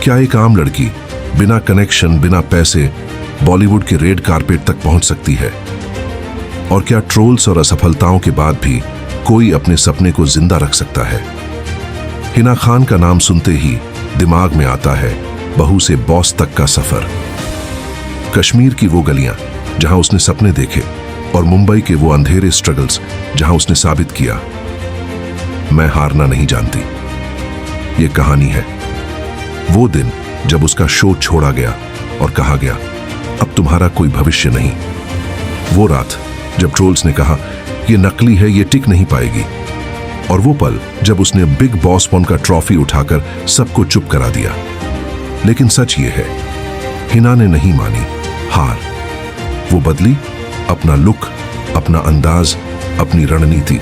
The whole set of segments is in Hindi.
क्या एक आम लड़की बिना कनेक्शन, बिना पैसे बॉलीवुड के रेड कारपेट तक पहुंच सकती है? और क्या ट्रोल्स और असफलताओं के बाद भी कोई अपने सपने को जिंदा रख सकता है? हिना खान का नाम सुनते ही दिमाग में आता है बहू से बॉस तक का सफर। कश्मीर की वो गलियां जहां उसने सपने देखे और मुंबई के वो अंधेरे स्ट्रगल्स जहां उसने साबित किया, मैं हारना नहीं जानती। ये कहानी है वो दिन जब उसका शो छोड़ा गया और कहा गया अब तुम्हारा कोई भविष्य नहीं। वो रात जब ट्रोल्स ने कहा ये नकली है, ये टिक नहीं पाएगी। और वो पल जब उसने बिग बॉस का ट्रॉफी उठाकर सबको चुप करा दिया। लेकिन सच ये है, हिना ने नहीं मानी हार। वो बदली अपना लुक, अपना अंदाज, अपनी रणनीति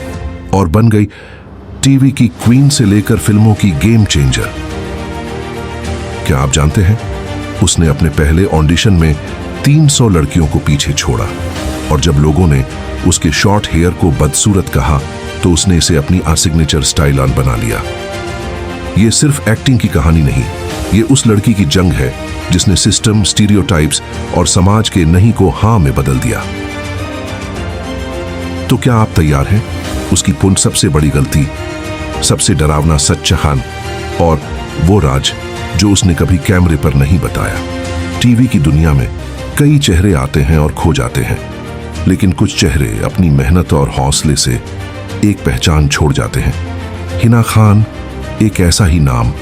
और बन गई टीवी की क्वीन से लेकर फिल्मों की गेम चेंजर। क्या आप जानते हैं, उसने अपने पहले ऑडिशन में 300 लड़कियों को पीछे छोड़ा और जब लोगों ने उसके शॉर्ट हेयर को बदसूरत कहा तो उसने इसे अपनी सिग्नेचर स्टाइल बना लिया। यह सिर्फ एक्टिंग की कहानी नहीं, ये उस लड़की की जंग है जिसने सिस्टम, स्टीरियोटाइप्स और समाज के नहीं को हां में बदल दिया। तो क्या आप तैयार हैं उसकी पुण्य सबसे बड़ी गलती, सबसे डरावना सच चाहन और वो राज जो उसने कभी कैमरे पर नहीं बताया? टीवी की दुनिया में कई चेहरे आते हैं और खो जाते हैं, लेकिन कुछ चेहरे अपनी मेहनत और हौसले से एक पहचान छोड़ जाते हैं। हिना खान एक ऐसा ही नाम,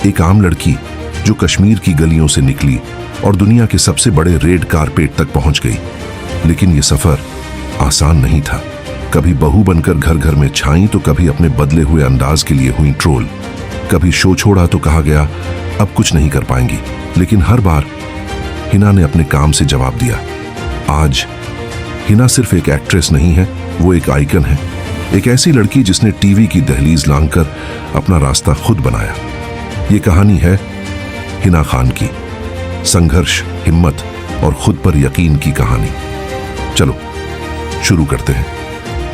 एक आम लड़की जो कश्मीर की गलियों से निकली और दुनिया के सबसे बड़े रेड कारपेट तक पहुंच गई। लेकिन यह सफर आसान नहीं था। कभी बहू बनकर घर घर में छाई तो कभी अपने बदले हुए अंदाज के लिए हुई ट्रोल। कभी शो छोड़ा तो कहा गया अब कुछ नहीं कर पाएंगी। लेकिन हर बार हिना ने अपने काम से जवाब दिया। आज हिना सिर्फ एक एक्ट्रेस नहीं है, वो एक आइकन है, एक ऐसी लड़की जिसने टीवी की दहलीज लांघकर अपना रास्ता खुद बनाया। ये कहानी है हिना खान की संघर्ष, हिम्मत और खुद पर यकीन की कहानी। चलो शुरू करते हैं।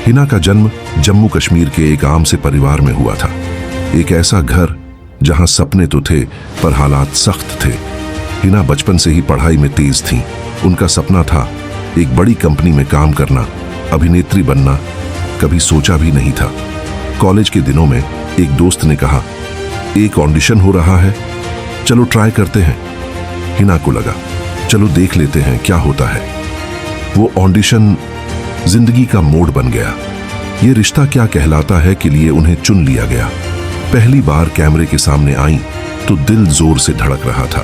हिना का जन्म जम्मू कश्मीर के एक आम से परिवार में हुआ था। एक ऐसा घर जहां सपने तो थे पर हालात सख्त थे। हिना बचपन से ही पढ़ाई में तेज थी। उनका सपना था एक बड़ी कंपनी में काम करना, अभिनेत्री बनना कभी सोचा भी नहीं था। कॉलेज के दिनों में एक दोस्त ने कहा एक ऑडिशन हो रहा है, चलो ट्राई करते हैं। हिना को लगा चलो देख लेते हैं क्या होता है। वो ऑडिशन जिंदगी का मोड़ बन गया। ये रिश्ता क्या कहलाता है के लिए उन्हें चुन लिया गया। पहली बार कैमरे के सामने आई तो दिल जोर से धड़क रहा था,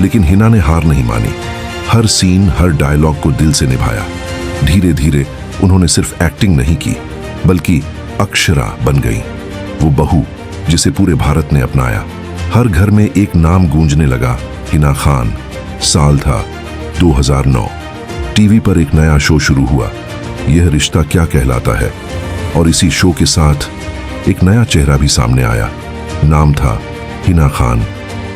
लेकिन हिना ने हार नहीं मानी। हर सीन, हर डायलॉग को दिल से निभाया। धीरे धीरे उन्होंने सिर्फ एक्टिंग नहीं की बल्कि अक्षरा बन गई, वो बहू जिसे पूरे भारत ने अपनाया। हर घर में एक नाम गूंजने लगा, हिना खान। साल था 2009। टीवी पर एक नया शो शुरू हुआ, यह रिश्ता क्या कहलाता है। और इसी शो के साथ एक नया चेहरा भी सामने आया। नाम था हिना खान।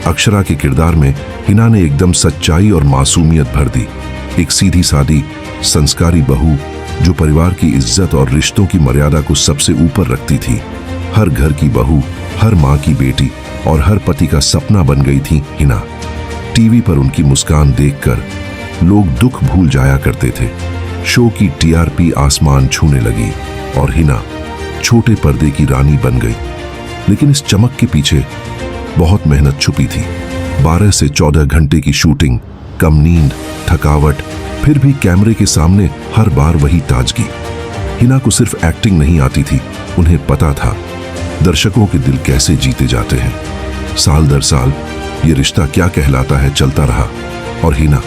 अक्षरा के किरदार में हिना ने एकदम सच्चाई और मासूमियत भर दी। एक सीधी सादी संस्कारी बहू जो परिवार की इज्जत और रिश्तों की मर्यादा को सबसे ऊपर रखती थी। हर घर की बहू, हर माँ की बेटी और हर पति का सपना बन गई थी हिना। टीवी पर उनकी मुस्कान देखकर लोग दुख भूल जाया करते थे। शो की टीआरपी आसमान छूने लगी और हिना छोटे पर्दे की रानी बन गई। लेकिन इस चमक के पीछे बहुत मेहनत छुपी थी। 12 से 14 घंटे की शूटिंग, कम नींद, थकावट, फिर भी कैमरे के सामने हर बार वही ताजगी। हिना को सिर्फ एक्टिंग नहीं आती थी, उन्हें पता था दर्शकों के दिल कैसे जीते जाते हैं। साल दर साल ये रिश्ता क्या कहलाता है चलता रहा और हिना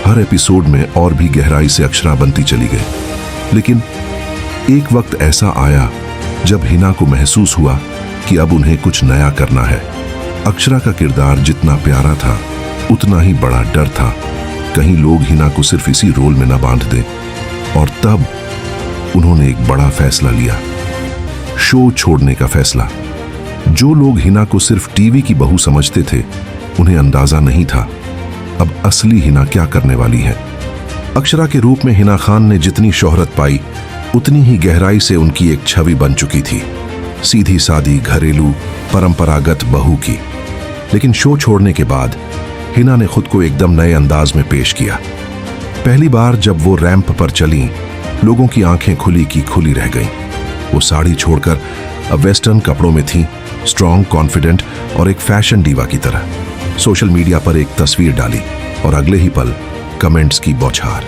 हर एपिसोड में और भी गहराई से अक्षरा बनती चली गई। लेकिन एक वक्त ऐसा आया जब हिना को महसूस हुआ कि अब उन्हें कुछ नया करना है। अक्षरा का किरदार जितना प्यारा था उतना ही बड़ा डर था, कहीं लोग हिना को सिर्फ इसी रोल में न बांध दें। और तब उन्होंने एक बड़ा फैसला लिया, शो छोड़ने का फैसला। जो लोग हिना को सिर्फ टीवी की बहू समझते थे, उन्हें अंदाजा नहीं था अब असली हिना क्या करने वाली है। अक्षरा के रूप में हिना खान ने जितनी शोहरत पाई उतनी ही गहराई से उनकी एक छवि बन चुकी थी, सीधी सादी, घरेलू, परंपरागत बहू की। लेकिन शो छोड़ने के बाद हिना ने खुद को एकदम नए अंदाज में पेश किया। पहली बार जब वो रैंप पर चली, लोगों की आंखें खुली की खुली रह गईं। वो साड़ी छोड़कर अब वेस्टर्न कपड़ों में थी, स्ट्रॉन्ग, कॉन्फिडेंट और एक फैशन डीवा की तरह। सोशल मीडिया पर एक तस्वीर डाली और अगले ही पल कमेंट्स की बौछार।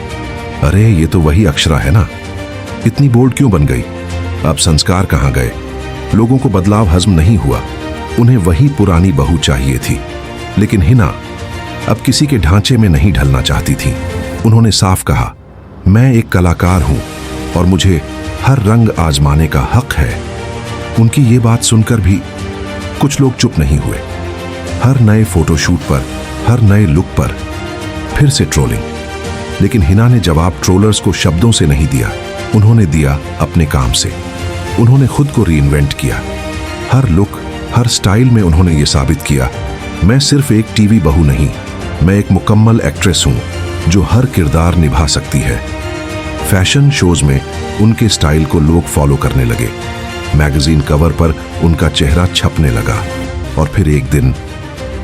अरे ये तो वही अक्षरा है ना, इतनी बोल्ड क्यों बन गई? अब संस्कार कहाँ गए? लोगों को बदलाव हजम नहीं हुआ, उन्हें वही पुरानी बहू चाहिए थी। लेकिन हिना अब किसी के ढांचे में नहीं ढलना चाहती थी। उन्होंने साफ कहा, मैं एक कलाकार हूं और मुझे हर रंग आजमाने का हक है। उनकी ये बात सुनकर भी कुछ लोग चुप नहीं हुए। हर नए फोटोशूट पर, हर नए लुक पर फिर से ट्रोलिंग। लेकिन हिना ने जवाब ट्रोलर्स को शब्दों से नहीं दिया, उन्होंने दिया अपने काम से। उन्होंने खुद को रीइन्वेंट किया। हर लुक, हर स्टाइल में उन्होंने ये साबित किया, मैं सिर्फ एक टीवी बहू नहीं, मैं एक मुकम्मल एक्ट्रेस हूं जो हर किरदार निभा सकती है। फैशन शोज में उनके स्टाइल को लोग फॉलो करने लगे। मैगजीन कवर पर उनका चेहरा छपने लगा। और फिर एक दिन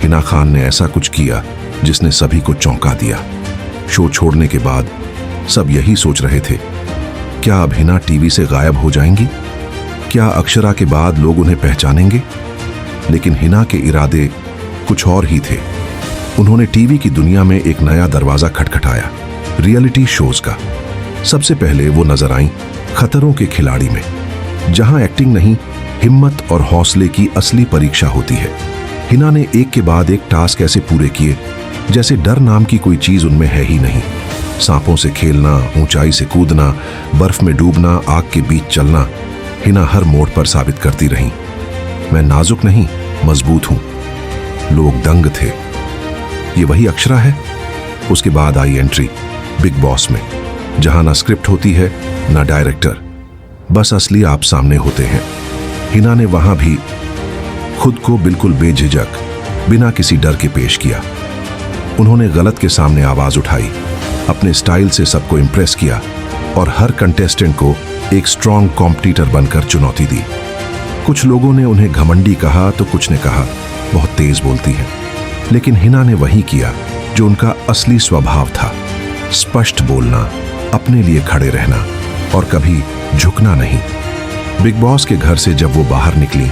हिना खान ने ऐसा कुछ किया जिसने सभी को चौंका दिया। शो छोड़ने के बाद सब यही सोच रहे थे, क्या अब हिना टीवी से गायब हो जाएंगी? क्या अक्षरा के बाद लोग उन्हें पहचानेंगे? लेकिन हिना के इरादे कुछ और ही थे। उन्होंने टीवी की दुनिया में एक नया दरवाजा खटखटाया, रियलिटी शोज का। सबसे पहले वो नजर आईं खतरों के खिलाड़ी में, जहां एक्टिंग नहीं, हिम्मत और हौसले की असली परीक्षा होती है। हिना ने एक के बाद एक टास्क ऐसे पूरे किए जैसे डर नाम की कोई चीज उनमें है ही नहीं। सांपों से खेलना, ऊंचाई से कूदना, बर्फ में डूबना, आग के बीच चलना, हिना हर मोड़ पर साबित करती रहीं, मैं नाजुक नहीं, मजबूत हूं। लोग दंग थे, ये वही अक्षरा है? उसके बाद आई एंट्री बिग बॉस में, जहां ना स्क्रिप्ट होती है ना डायरेक्टर, बस असली आप सामने होते हैं। हिना ने वहां भी खुद को बिल्कुल बेझिझक, बिना किसी डर के पेश किया। उन्होंने गलत के सामने आवाज उठाई, अपने स्टाइल से सबको इंप्रेस किया और हर कंटेस्टेंट को एक स्ट्रॉन्ग कॉम्पिटिटर बनकर चुनौती दी। कुछ लोगों ने उन्हें घमंडी कहा तो कुछ ने कहा बहुत तेज बोलती है। लेकिन हिना ने वही किया जो उनका असली स्वभाव था, स्पष्ट बोलना, अपने लिए खड़े रहना और कभी झुकना नहीं। बिग बॉस के घर से जब वो बाहर निकली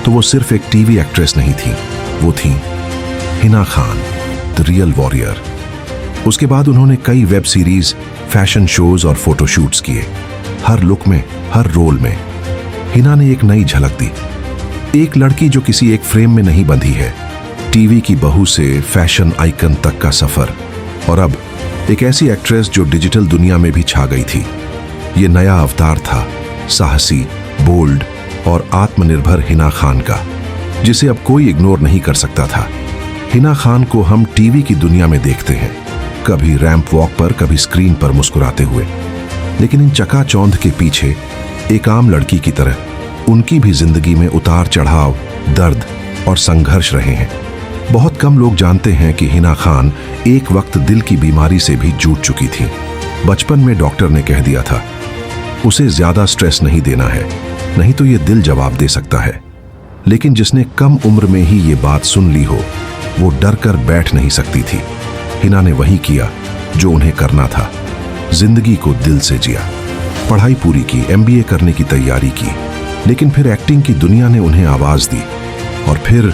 तो वो सिर्फ एक टीवी एक्ट्रेस नहीं थी, वो थी Hina Khan, the real warrior. उसके बाद उन्होंने कई वेब सीरीज, फैशन शोज और फोटोशूट्स किए। हर लुक में, हर रोल में हिना ने एक नई झलक दी। एक लड़की जो किसी एक फ्रेम में नहीं बंधी है, टीवी की बहू से फैशन आइकन तक का सफर, और अब एक ऐसी एक्ट्रेस जो डिजिटल दुनिया में भी छा गई थी। ये नया अवतार था, साहसी, बोल्ड और आत्मनिर्भर हिना खान का, जिसे अब कोई इग्नोर नहीं कर सकता था। हिना खान को हम टीवी की दुनिया में देखते हैं, कभी रैंप वॉक पर, कभी स्क्रीन पर मुस्कुराते हुए, लेकिन इन चकाचौंध के पीछे एक आम लड़की की तरह उनकी भी जिंदगी में उतार चढ़ाव, दर्द और संघर्ष रहे हैं। बहुत कम लोग जानते हैं कि हिना खान एक वक्त दिल की बीमारी से भी जूझ चुकी थी। बचपन में डॉक्टर ने कह दिया था, उसे ज्यादा स्ट्रेस नहीं देना है, नहीं तो ये दिल जवाब दे सकता है। लेकिन जिसने कम उम्र में ही ये बात सुन ली हो, वो डर कर बैठ नहीं सकती थी। हिना ने वही किया जो उन्हें करना था, जिंदगी को दिल से जिया। पढ़ाई पूरी की, MBA करने की तैयारी की, लेकिन फिर एक्टिंग की दुनिया ने उन्हें आवाज दी और फिर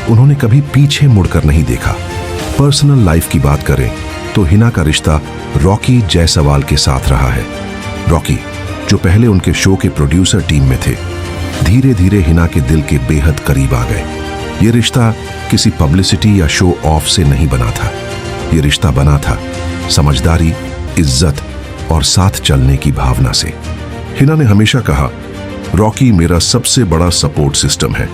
उन्होंने कभी पीछे मुड़कर नहीं देखा। पर्सनल लाइफ की बात करें तो हिना का रिश्ता रॉकी जायसवाल के साथ रहा है। रॉकी, जो पहले उनके शो के प्रोड्यूसर टीम में थे, धीरे धीरे हिना के दिल के बेहद करीब आ गए। ये रिश्ता किसी पब्लिसिटी या शो ऑफ से नहीं बना था, ये रिश्ता बना था समझदारी, इज्जत और साथ चलने की भावना से। हिना ने हमेशा कहा, रॉकी मेरा सबसे बड़ा सपोर्ट सिस्टम है।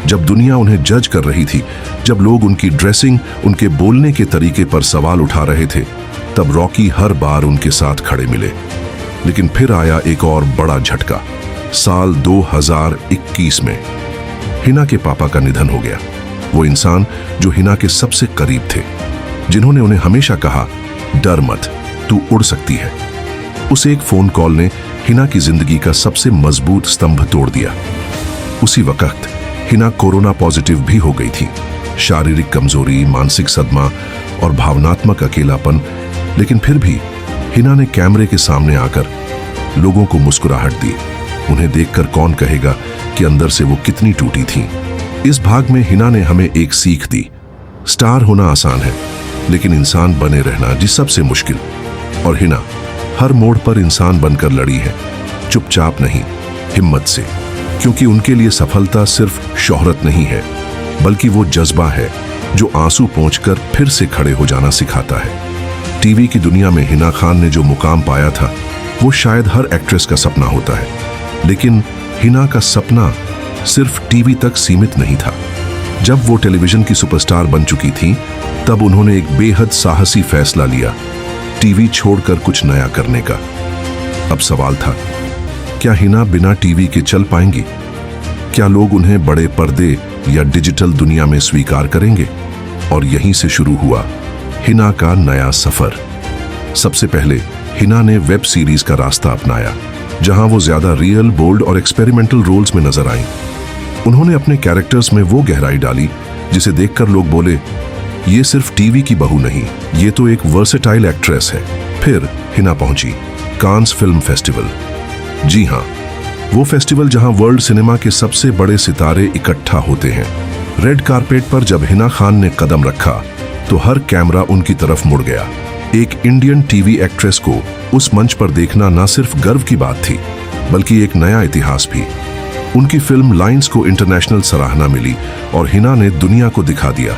जब दुनिया उन्हें जज कर रही थी, जब लोग उनकी ड्रेसिंग, उनके बोलने के तरीके पर सवाल उठा रहे थे, तब रॉकी हर बार उनके साथ खड़े मिले। लेकिन फिर आया एक और बड़ा झटका। साल 2021 में हिना के पापा का निधन हो गया। वो इंसान जो हिना के सबसे करीब थे, जिन्होंने उन्हें हमेशा कहा, डर मत, तू उड़ सकती है। उस एक फोन कॉल ने हिना की जिंदगी का सबसे मजबूत स्तंभ तोड़ दिया। उसी वक्त हिना कोरोना पॉजिटिव भी हो गई थी। शारीरिक कमजोरी, मानसिक सदमा और भावनात्मक अकेलापन। लेकिन फिर भी हिना ने कैमरे के सामने आकर लोगों को मुस्कुराहट दी। उन्हें देखकर कौन कहेगा कि अंदर से वो कितनी टूटी थीं। इस भाग में हिना ने हमें एक सीख दी। स्टार होना आसान है, लेकिन इंसान बने रहना जी सबसे मुश्किल। और हिना हर मोड़ पर इंसान बनकर लड़ी है, चुपचाप नहीं, हिम्मत से। क्योंकि उनके लिए सफलता सिर्फ शोहरत नहीं है, बल्कि वो जज्बा है जो आंसू पोंछकर फिर से खड़े हो जाना सिखाता है। टीवी की दुनिया में हिना खान ने जो मुकाम पाया था, वो शायद हर एक्ट्रेस का सपना होता है। लेकिन हिना का सपना सिर्फ टीवी तक सीमित नहीं था। जब वो टेलीविजन की सुपरस्टार बन चुकी थी, तब उन्होंने एक बेहद साहसी फैसला लिया, टीवी छोड़कर कुछ नया करने का। अब सवाल था, क्या हिना बिना टीवी के चल पाएंगी? क्या लोग उन्हें बड़े पर्दे या डिजिटल दुनिया में स्वीकार करेंगे? और यहीं से शुरू हुआ हिना का नया सफर। सबसे पहले हिना ने वेब सीरीज का रास्ता अपनाया, जहां वो ज्यादा रियल, बोल्ड और एक्सपेरिमेंटल रोल्स में नजर आईं। उन्होंने अपने कैरेक्टर्स में वो गहराई डाली जिसे देखकर लोग बोले, ये सिर्फ टीवी की बहू नहीं, ये तो एक वर्सेटाइल एक्ट्रेस है। फिर हिना पहुंची कांस फिल्म फेस्टिवल। जी हां, वो फेस्टिवल जहां वर्ल्ड सिनेमा के सबसे बड़े सितारे इकट्ठा होते हैं। रेड कारपेट पर जब हिना खान ने कदम रखा, तो हर कैमरा उनकी तरफ मुड़ गया। एक इंडियन टीवी एक्ट्रेस को उस मंच पर देखना न सिर्फ गर्व की बात थी, बल्कि एक नया इतिहास भी। उनकी फिल्म लाइंस को इंटरनेशनल सराहना मिली और हिना ने दुनिया को दिखा दिया,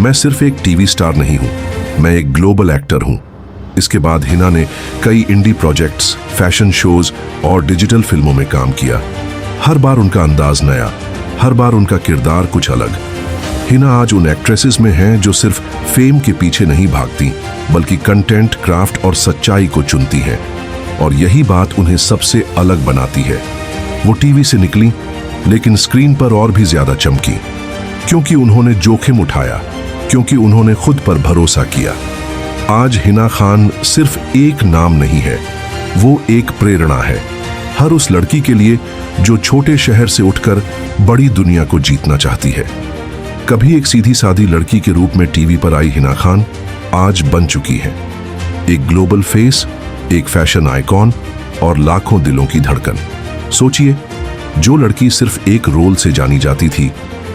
मैं सिर्फ एक टीवी स्टार नहीं हूं, मैं एक ग्लोबल एक्टर हूं। इसके बाद हिना ने कई इंडी प्रोजेक्ट्स, फैशन शोज और डिजिटल फिल्मों में काम किया। हर बार उनका अंदाज नया, हर बार उनका किरदार कुछ अलग। हिना आज उन एक्ट्रेसेस में हैं जो सिर्फ फेम के पीछे नहीं भागती, बल्कि कंटेंट, क्राफ्ट और सच्चाई को चुनती हैं। और यही बात उन्हें सबसे अलग बनाती है। वो टीवी से निकली, लेकिन स्क्रीन पर और भी ज्यादा चमकी, क्योंकि उन्होंने जोखिम उठाया, क्योंकि उन्होंने खुद पर भरोसा किया। आज हिना खान सिर्फ एक नाम नहीं है, वो एक प्रेरणा है हर उस लड़की के लिए जो छोटे शहर से उठकर बड़ी दुनिया को जीतना चाहती है। कभी एक सीधी सादी लड़की के रूप में टीवी पर आई हिना खान आज बन चुकी है एक ग्लोबल फेस, एक फैशन आइकॉन और लाखों दिलों की धड़कन। सोचिए, जो लड़की सिर्फ एक रोल से जानी जाती थी,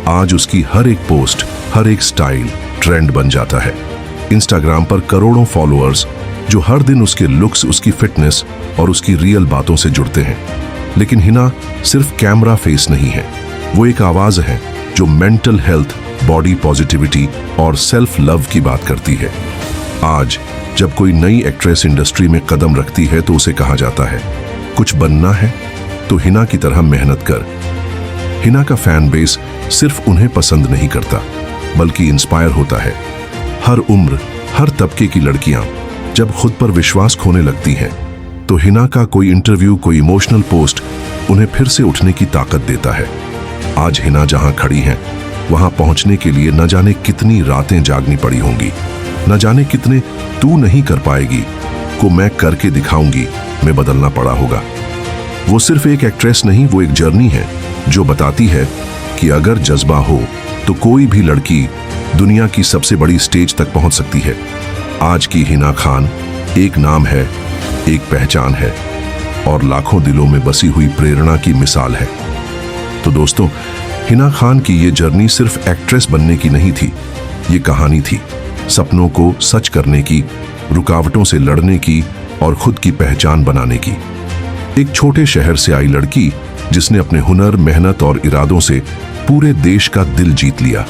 आज उसकी हर एक पोस्ट, हर एक स्टाइल ट्रेंड बन जाता है। इंस्टाग्राम पर करोड़ों फॉलोअर्स जो हर दिन उसके लुक्स, उसकी फिटनेस और उसकी रियल बातों से जुड़ते हैं। लेकिन हिना सिर्फ कैमरा फेस नहीं है, वो एक आवाज है जो मेंटल हेल्थ, बॉडी पॉजिटिविटी और सेल्फ लव की बात करती है। आज जब कोई नई एक्ट्रेस इंडस्ट्री में कदम रखती है तो उसे कहा जाता है, कुछ बनना है तो हिना की तरह मेहनत कर। हिना का फैन बेस सिर्फ उन्हें पसंद नहीं करता, बल्कि इंस्पायर होता है। हर उम्र, हर तबके की लड़कियां जब खुद पर विश्वास खोने लगती हैं, तो हिना का कोई इंटरव्यू, कोई इमोशनल पोस्ट उन्हें फिर से उठने की ताकत देता है। आज हिना जहां खड़ी हैं, वहां पहुंचने के लिए न जाने कितनी रातें जागनी पड़ी होंगी, न जाने कितने तू नहीं कर पाएगी को मैं करके दिखाऊंगी में बदलना पड़ा होगा। वो सिर्फ एक एक्ट्रेस नहीं, वो एक जर्नी है जो बताती है कि अगर जज्बा हो तो कोई भी लड़की दुनिया की सबसे बड़ी स्टेज तक पहुंच सकती है। आज की हिना खान एक नाम है, एक पहचान है और लाखों दिलों में बसी हुई प्रेरणा की मिसाल है। तो दोस्तों, हिना खान की ये जर्नी सिर्फ एक्ट्रेस बनने की नहीं थी, ये कहानी थी सपनों को सच करने की, रुकावटों से लड़ने की और खुद की पहचान बनाने की। एक छोटे शहर से आई लड़की जिसने अपने हुनर, मेहनत और इरादों से पूरे देश का दिल जीत लिया।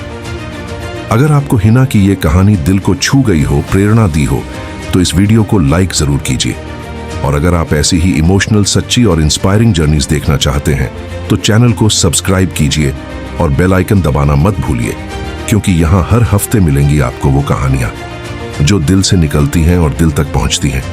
अगर आपको हिना की ये कहानी दिल को छू गई हो, प्रेरणा दी हो, तो इस वीडियो को लाइक जरूर कीजिए। और अगर आप ऐसी ही इमोशनल, सच्ची और इंस्पायरिंग जर्नीज देखना चाहते हैं तो चैनल को सब्सक्राइब कीजिए और बेल आइकन दबाना मत भूलिए, क्योंकि यहाँ हर हफ्ते मिलेंगी आपको वो कहानियां जो दिल से निकलती हैं और दिल तक पहुंचती हैं।